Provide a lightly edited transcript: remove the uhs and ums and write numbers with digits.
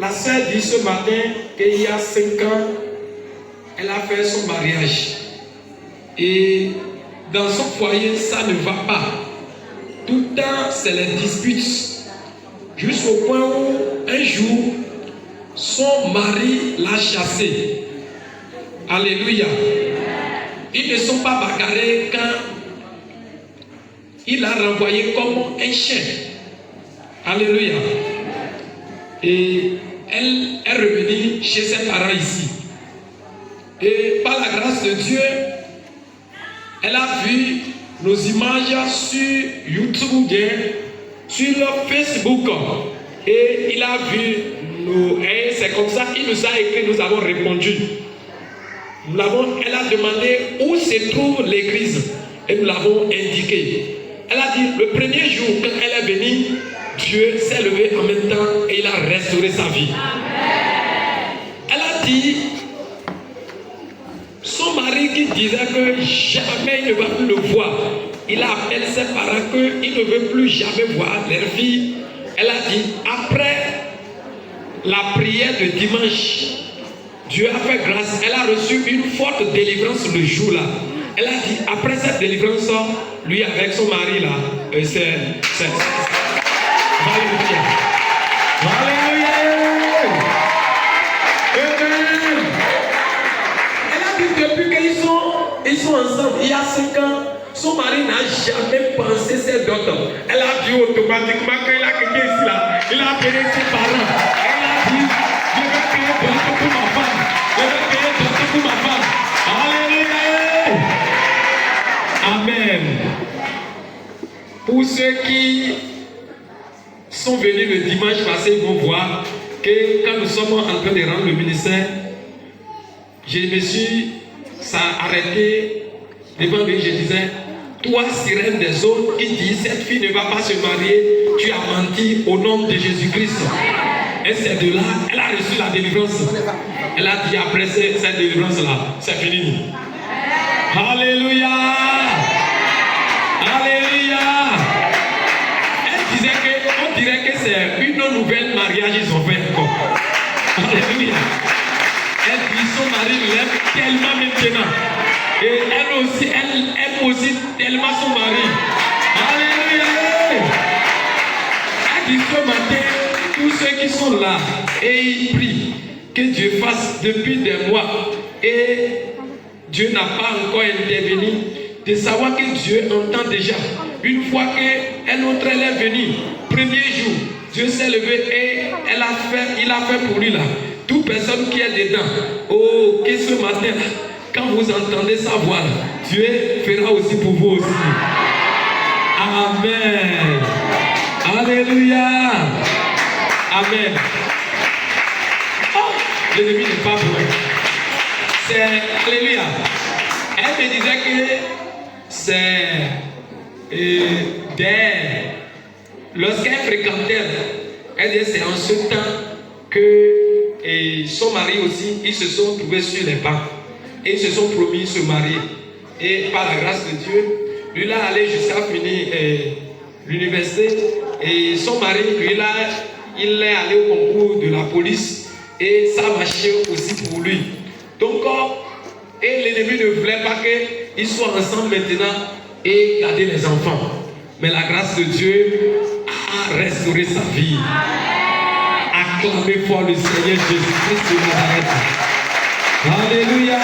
La sœur dit ce matin qu'il y a 5 ans, elle a fait son mariage. Et dans son foyer, ça ne va pas. Tout le temps, c'est les disputes. Jusqu'au point où, un jour, son mari l'a chassée. Alléluia. Ils ne sont pas bagarrés quand il l'a renvoyé comme un chien. Alléluia. Et elle est revenue chez ses parents ici. Et par la grâce de Dieu, elle a vu nos images sur YouTube, sur Facebook. Et il a vu nous. Et c'est comme ça qu'il nous a écrit, nous avons répondu. Elle a demandé où se trouve l'église. Et nous l'avons indiqué. Elle a dit, le premier jour, quand elle est venue, Dieu s'est levé en même temps et il a restauré sa vie. Amen. Elle a dit, son mari qui disait que jamais il ne va plus le voir, il a appelé ses parents qu'il ne veut plus jamais voir leur fille. Elle a dit, après la prière de dimanche, Dieu a fait grâce, elle a reçu une forte délivrance le jour-là. Elle a dit, après cette délivrance, lui avec son mari là, c'est Alléluia. Alléluia. Amen. Elle a dit depuis qu'ils sont ensemble, il y a 5 ans, son mari n'a jamais pensé cette dot. Elle a dit automatiquement qu'il a quitté ici là, il a appelé ses parents. Elle a dit, je vais payer d'autres pour ma femme. Je vais payer d'autres pour ma femme. Alléluia. Amen. Pour ceux qui sont venus le dimanche passé, ils vont voir que quand nous sommes en train de rendre le ministère, je me suis arrêté devant lui, je disais, toi sirène des autres qui dit cette fille ne va pas se marier, tu as menti au nom de Jésus-Christ. Et c'est de là, elle a reçu la délivrance. Elle a dit après cette délivrance-là, c'est fini. Alléluia. Alléluia. Elle disait qu'on dirait que c'est une nouvelle mariage ils ont fait encore. Alléluia. Elle dit son mari l'aime tellement maintenant. Et elle aussi, elle aime aussi tellement son mari. Alléluia. Elle dit ce matin, tous ceux qui sont là et ils prient que Dieu fasse depuis des mois et Dieu n'a pas encore intervenu, de savoir que Dieu entend déjà. Une fois qu'un autre elle est venue, premier jour, Dieu s'est levé et il a fait pour lui là. Toute personne qui est dedans, oh, que ce matin là, quand vous entendez sa voix, Dieu fera aussi pour vous aussi. Amen. Alléluia. Amen. Oh, l'ennemi n'est pas bon. C'est alléluia. Elle me disait que c'est lorsqu'elle fréquentait, elle disait c'est en ce temps que son mari aussi, ils se sont trouvés sur les bancs et ils se sont promis de se marier. Et par la grâce de Dieu, lui là allé jusqu'à finir l'université et son mari, lui là, il est allé au concours de la police et ça marchait aussi pour lui. Donc, et l'ennemi ne voulait pas qu'ils soient ensemble maintenant et garder les enfants. Mais la grâce de Dieu a restauré sa vie. Acclamez fort le Seigneur Jésus-Christ de Nazareth. Alléluia.